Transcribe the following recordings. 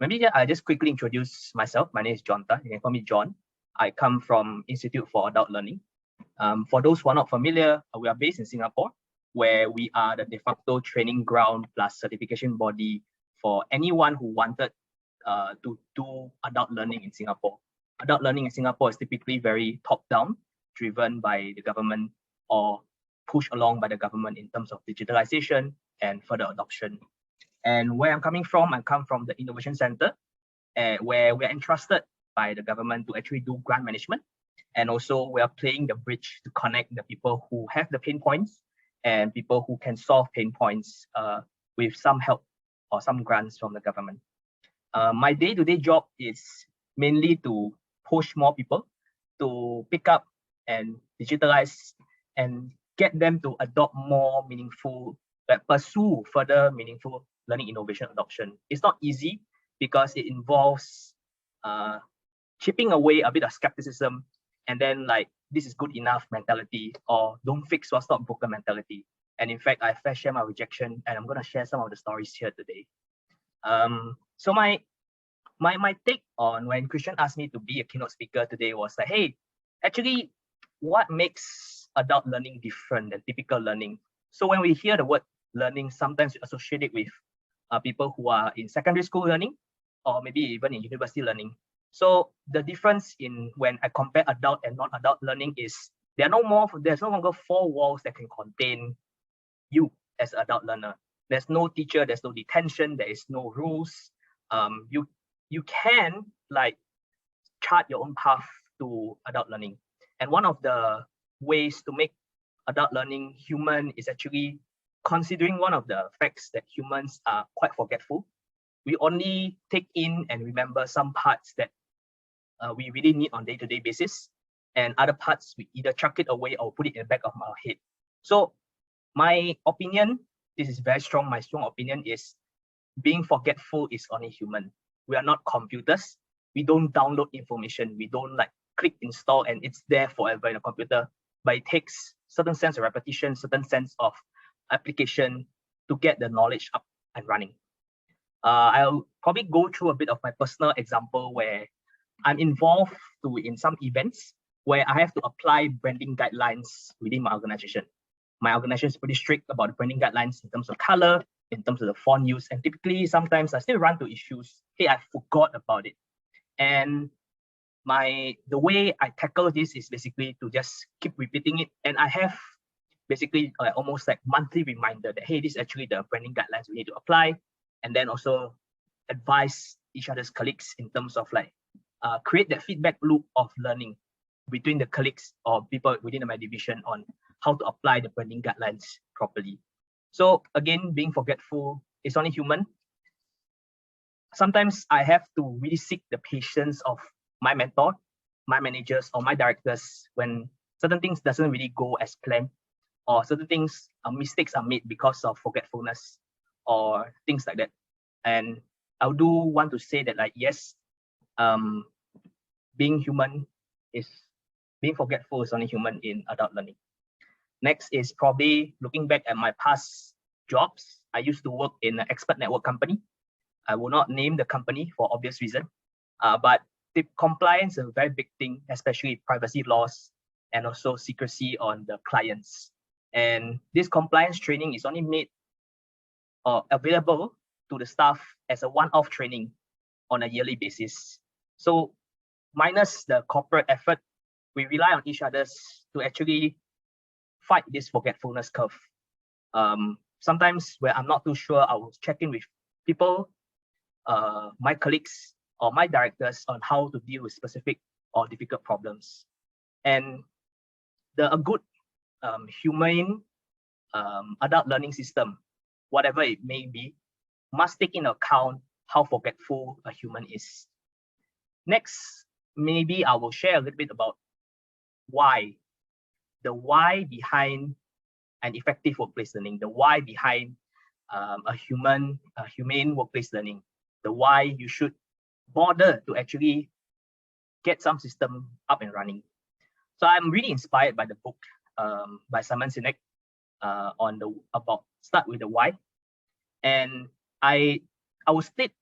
Maybe I'll just quickly introduce myself. My name is Jonta. You can call me John. I come from Institute for Adult Learning. For those who are not familiar, we are based in Singapore, where we are the de facto training ground plus certification body for anyone who wanted to do adult learning in Singapore. Adult learning in Singapore is typically very top-down, driven by the government or pushed along by the government in terms of digitalization and further adoption. And where I'm coming from, I come from the Innovation Center, where we're entrusted by the government to actually do grant management. And also we are playing the bridge to connect the people who have the pain points and people who can solve pain points with some help or some grants from the government. My day-to-day job is mainly to push more people to pick up and digitalize and get them to adopt more meaningful, pursue further meaningful learning innovation adoption. It's not easy because it involves chipping away a bit of skepticism and then like, this is good enough mentality or don't fix what's not broken mentality. And in fact, I first share my rejection and I'm going to share some of the stories here today. So my take on when Christian asked me to be a keynote speaker today was like, hey, actually, what makes adult learning different than typical learning? So when we hear the word learning, sometimes we associate it with people who are in secondary school learning or maybe even in university learning. So the difference in when I compare adult and non-adult learning is there's no longer 4 walls that can contain you as an adult learner. There's no teacher, there's no detention, there is no rules. You can like chart your own path to adult learning. And one of the ways to make adult learning human is actually considering one of the facts that humans are quite forgetful. We only take in and remember some parts that we really need on day-to-day basis, and other parts we either chuck it away or put it in the back of our head. So my opinion, this is very strong, my strong opinion is being forgetful is only human. We are not computers. We don't download information. We don't like click install and it's there forever in a computer, but it takes certain sense of repetition, certain sense of application to get the knowledge up and running. I'll probably go through a bit of my personal example where I'm involved in some events where I have to apply branding guidelines within my organization. My organization is pretty strict about the branding guidelines in terms of color, in terms of the font use, and typically sometimes I still run into issues. Hey, I forgot about it. And the way I tackle this is basically to just keep repeating it. And I have basically almost like monthly reminder that, hey, this is actually the branding guidelines we need to apply. And then also advise each other's colleagues in terms of like, create that feedback loop of learning between the colleagues or people within my division on how to apply the branding guidelines properly. So again, being forgetful is only human. Sometimes I have to really seek the patience of my mentor, my managers, or my directors when certain things doesn't really go as planned, or certain things, mistakes are made because of forgetfulness or things like that. And I do want to say that like, yes, being forgetful is only human in adult learning. Next is probably looking back at my past jobs. I used to work in an expert network company. I will not name the company for obvious reason, but the compliance is a very big thing, especially privacy laws and also secrecy on the clients. And this compliance training is only made available to the staff as a one-off training on a yearly basis. So minus the corporate effort, we rely on each other to actually fight this forgetfulness curve. Sometimes where I'm not too sure, I will check in with people, my colleagues or my directors on how to deal with specific or difficult problems. And a good humane adult learning system, whatever it may be, must take into account how forgetful a human is. Next, maybe I will share a little bit about the why behind an effective workplace learning, the why behind a humane workplace learning, the why you should bother to actually get some system up and running. So I'm really inspired by the book by Simon Sinek about start with the why. And I will split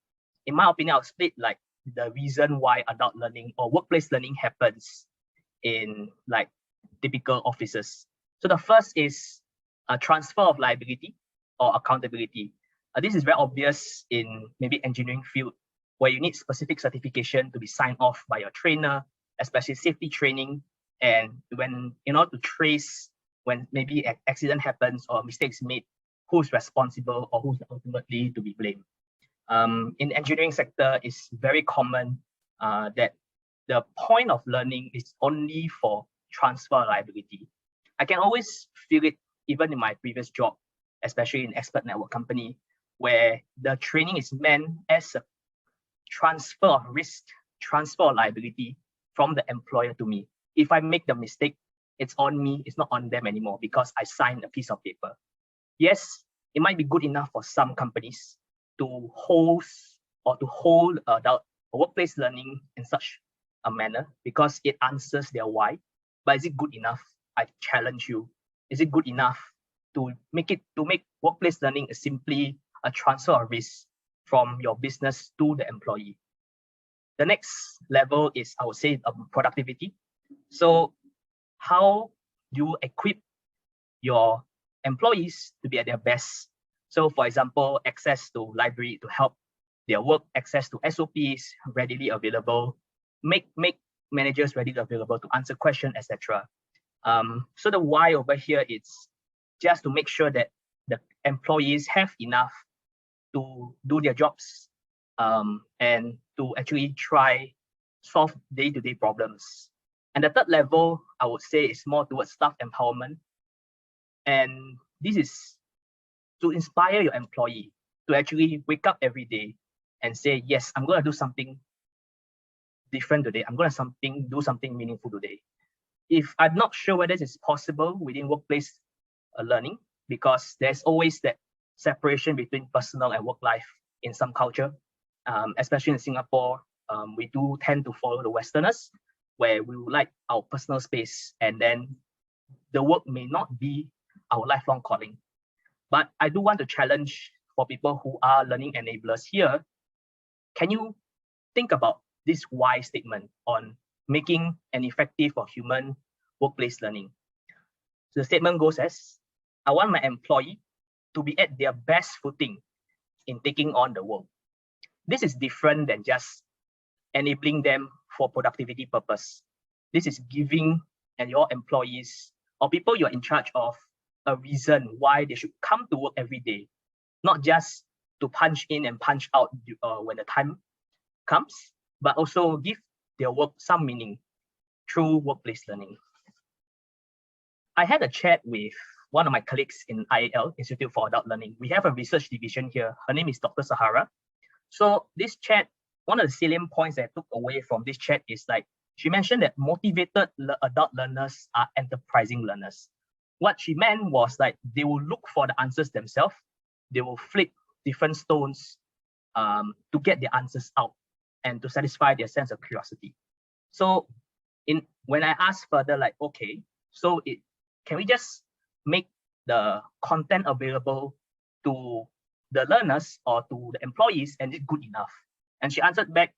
in my opinion, I'll split like the reason why adult learning or workplace learning happens in like typical offices. So the first is a transfer of liability or accountability. This is very obvious in maybe engineering field, where you need specific certification to be signed off by your trainer, especially safety training. And when in order to trace when maybe an accident happens or mistakes made, who's responsible or who's ultimately to be blamed. In engineering sector, it's very common that the point of learning is only for transfer liability. I can always feel it even in my previous job, especially in expert network company, where the training is meant as a transfer of risk, transfer of liability from the employer to me. If I make the mistake, it's on me, it's not on them anymore because I signed a piece of paper. Yes, it might be good enough for some companies to host or to hold adult workplace learning in such a manner because it answers their why. But is it good enough? I challenge you. Is it good enough to make workplace learning simply a transfer of risk from your business to the employee? The next level is, I would say, productivity. So how you equip your employees to be at their best. So for example, access to library to help their work, access to SOPs readily available, make managers readily available to answer questions, etc. So the why over here is just to make sure that the employees have enough to do their jobs and to actually try solve day-to-day problems. And the third level, I would say, is more towards staff empowerment. And this is to inspire your employee to actually wake up every day and say, yes, I'm going to do something different today. I'm going to do something meaningful today. If I'm not sure whether this is possible within workplace learning, because there's always that separation between personal and work life in some culture, especially in Singapore, we do tend to follow the Westerners, where we would like our personal space, and then the work may not be our lifelong calling. But I do want to challenge for people who are learning enablers here. Can you think about this why statement on making an effective or human workplace learning? So the statement goes as, I want my employee to be at their best footing in taking on the work. This is different than just enabling them for productivity purpose. This is giving your employees or people you're in charge of a reason why they should come to work every day, not just to punch in and punch out when the time comes, but also give their work some meaning through workplace learning. I had a chat with one of my colleagues in IAL, Institute for Adult Learning. We have a research division here. Her name is Dr. Sahara. So this chat, one of the salient points that I took away from this chat is like, she mentioned that motivated adult learners are enterprising learners. What she meant was like, they will look for the answers themselves. They will flip different stones to get the answers out and to satisfy their sense of curiosity. So when I asked further, like, okay, so can we just make the content available to the learners or to the employees, and it's good enough? And she answered back,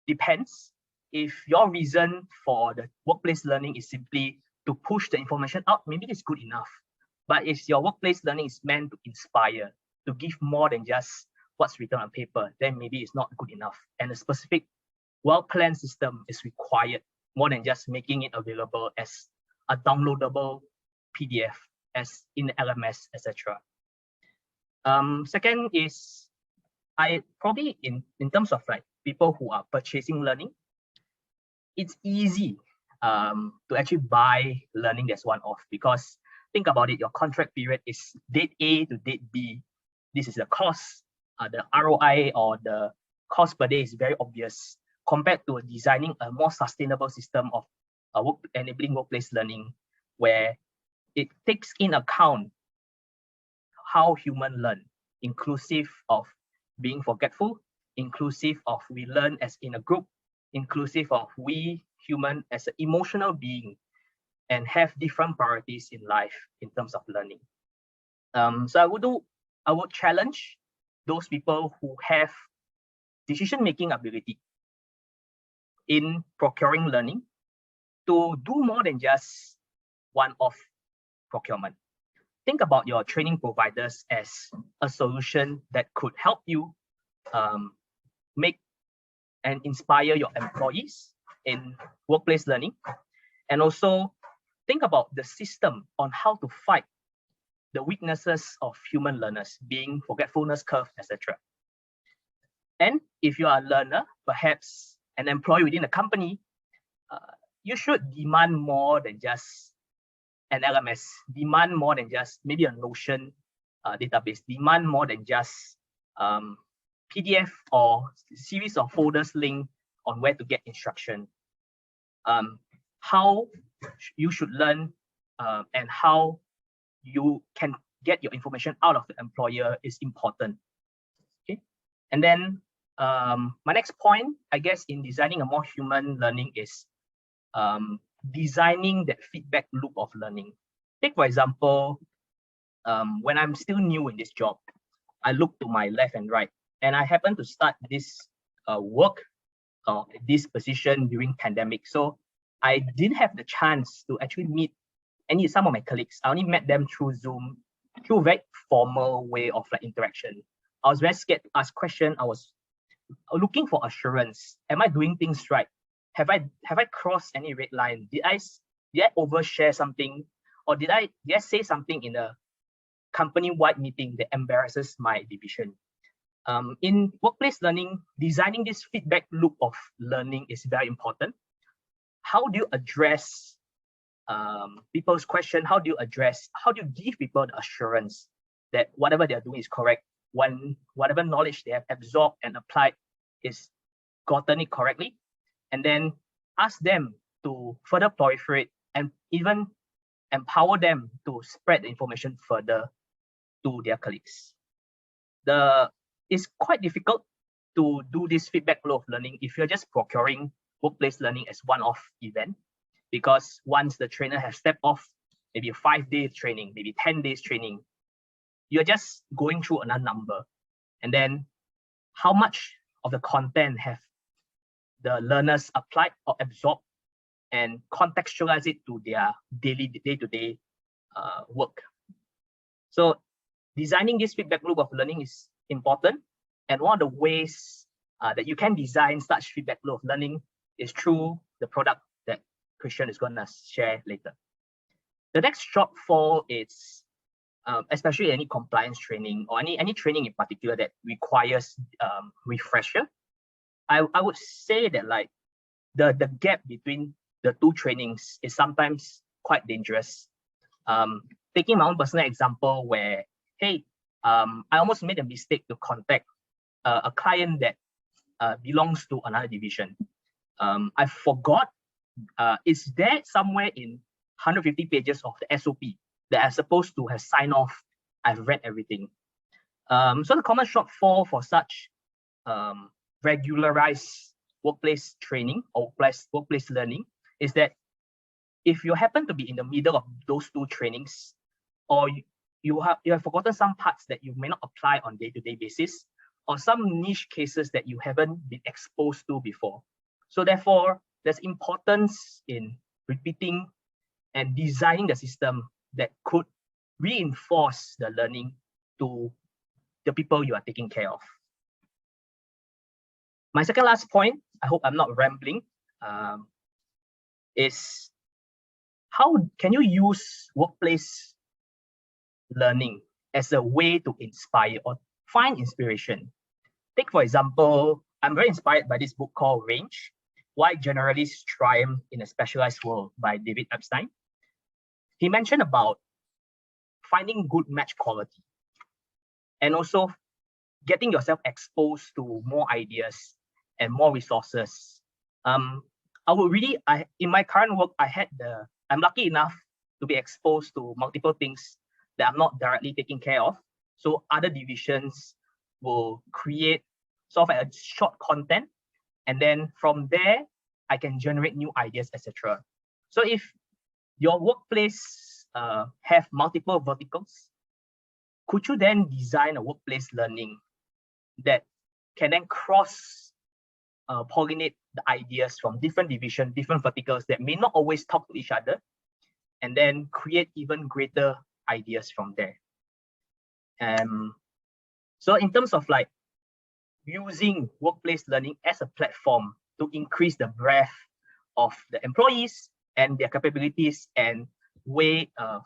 depends. If your reason for the workplace learning is simply to push the information out, maybe it's good enough. But if your workplace learning is meant to inspire, to give more than just what's written on paper, then maybe it's not good enough. And a specific well-planned system is required more than just making it available as a downloadable PDF, as in the LMS, etc. Second is, I probably in terms of like people who are purchasing learning, it's easy to actually buy learning that's one-off, because think about it, your contract period is date A to date B. This is the cost, the ROI or the cost per day is very obvious compared to designing a more sustainable system of enabling workplace learning, where it takes in account how humans learn, inclusive of being forgetful, inclusive of we learn as in a group, inclusive of we human as an emotional being, and have different priorities in life in terms of learning. So I would challenge those people who have decision-making ability in procuring learning to do more than just one-off procurement. Think about your training providers as a solution that could help you make and inspire your employees in workplace learning. And also think about the system on how to fight the weaknesses of human learners, being forgetfulness curve, etc. And if you are a learner, perhaps an employee within a company, you should demand more than just an LMS, demand more than just maybe a Notion database, demand more than just PDF or series of folders link on where to get instruction. How you should learn and how you can get your information out of the employer is important. Okay, and then my next point, I guess, in designing a more human learning is designing that feedback loop of learning. Take, for example, when I'm still new in this job, I look to my left and right, and I happen to start this work this position during pandemic. So I didn't have the chance to actually meet some of my colleagues. I only met them through Zoom, through a very formal way of like interaction. I was very scared to ask questions. I was looking for assurance. Am I doing things right? Have I crossed any red line? Did I overshare something, or did I say something in a company-wide meeting that embarrasses my division? In workplace learning, designing this feedback loop of learning is very important. How do you address people's question? How do you give people the assurance that whatever they're doing is correct, when whatever knowledge they have absorbed and applied is gotten it correctly, and then ask them to further proliferate and even empower them to spread the information further to their colleagues. It's quite difficult to do this feedback flow of learning if you're just procuring workplace learning as one-off event, because once the trainer has stepped off, maybe a 5-day training, maybe 10 days training, you're just going through another number. And then how much of the content have the learners applied or absorbed and contextualize it to their day-to-day work. So designing this feedback loop of learning is important. And one of the ways that you can design such feedback loop of learning is through the product that Christian is going to share later. The next shortfall is, especially any compliance training or any training in particular that requires refresher. I would say that like the gap between the two trainings is sometimes quite dangerous. Taking my own personal example where, hey, I almost made a mistake to contact a client that belongs to another division. I forgot, it's there somewhere in 150 pages of the SOP that I'm supposed to have signed off. I've read everything. So the common shortfall for such regularized workplace training or workplace learning is that if you happen to be in the middle of those two trainings, or you have forgotten some parts that you may not apply on day-to-day basis, or some niche cases that you haven't been exposed to before. So therefore, there's importance in repeating and designing the system that could reinforce the learning to the people you are taking care of. My second last point, I hope I'm not rambling, is how can you use workplace learning as a way to inspire or find inspiration? Take, for example, I'm very inspired by this book called Range, Why Generalists Triumph in a Specialized World by David Epstein. He mentioned about finding good match quality and also getting yourself exposed to more ideas and more resources. In my current work, I'm lucky enough to be exposed to multiple things that I'm not directly taking care of. So other divisions will create sort of a short content, and then from there, I can generate new ideas, etc. So if your workplace have multiple verticals, could you then design a workplace learning that can then cross pollinate the ideas from different divisions, different verticals that may not always talk to each other, and then create even greater ideas from there. So in terms of like using workplace learning as a platform to increase the breadth of the employees and their capabilities and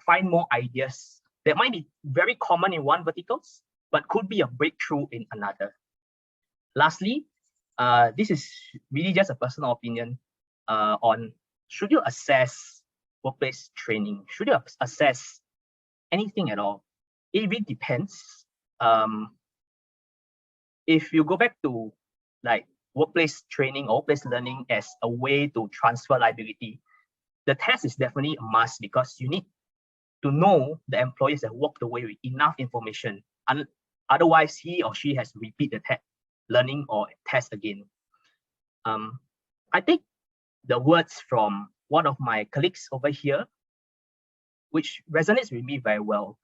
find more ideas that might be very common in one verticals, but could be a breakthrough in another. Lastly, this is really just a personal opinion on should you assess workplace training? Should you assess anything at all? It really depends. If you go back to like workplace training or workplace learning as a way to transfer liability, the test is definitely a must because you need to know the employees that walked away with enough information. Otherwise, he or she has to repeat the learning or test again. I think the words from one of my colleagues over here, which resonates with me very well.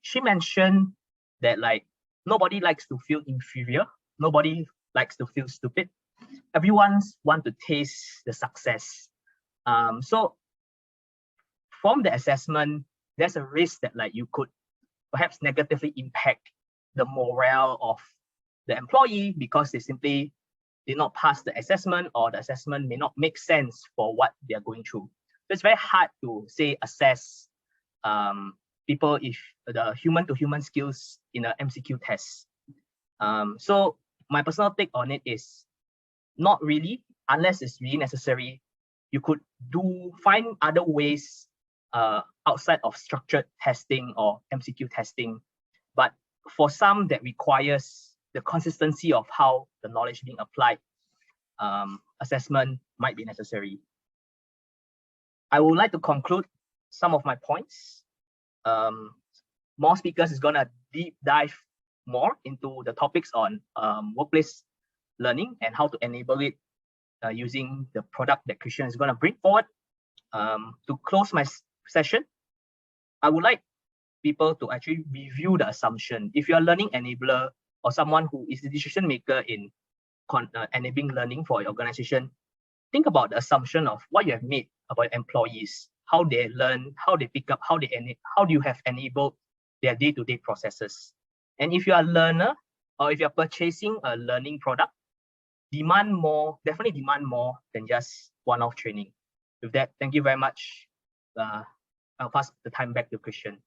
She mentioned that like nobody likes to feel inferior. Nobody likes to feel stupid. Everyone wants to taste the success. So from the assessment, there's a risk that like you could perhaps negatively impact the morale of the employee because they simply did not pass the assessment, or the assessment may not make sense for what they are going through. So it's very hard to say assess people if the human-to-human skills in an MCQ test. So my personal take on it is not really, unless it's really necessary. You could find other ways outside of structured testing or MCQ testing. But for some that requires the consistency of how the knowledge being applied, assessment might be necessary. I would like to conclude some of my points. More speakers is gonna deep dive more into the topics on workplace learning and how to enable it using the product that Christian is gonna bring forward. To close my session, I would like people to actually review the assumption. If you're a learning enabler or someone who is the decision maker in enabling learning for your organization, think about the assumption of what you have made about employees, how they learn, how they pick up, how do you have enabled their day-to-day processes. And if you are a learner or if you're purchasing a learning product, definitely demand more than just one-off training. With that, thank you very much. I'll pass the time back to Christian.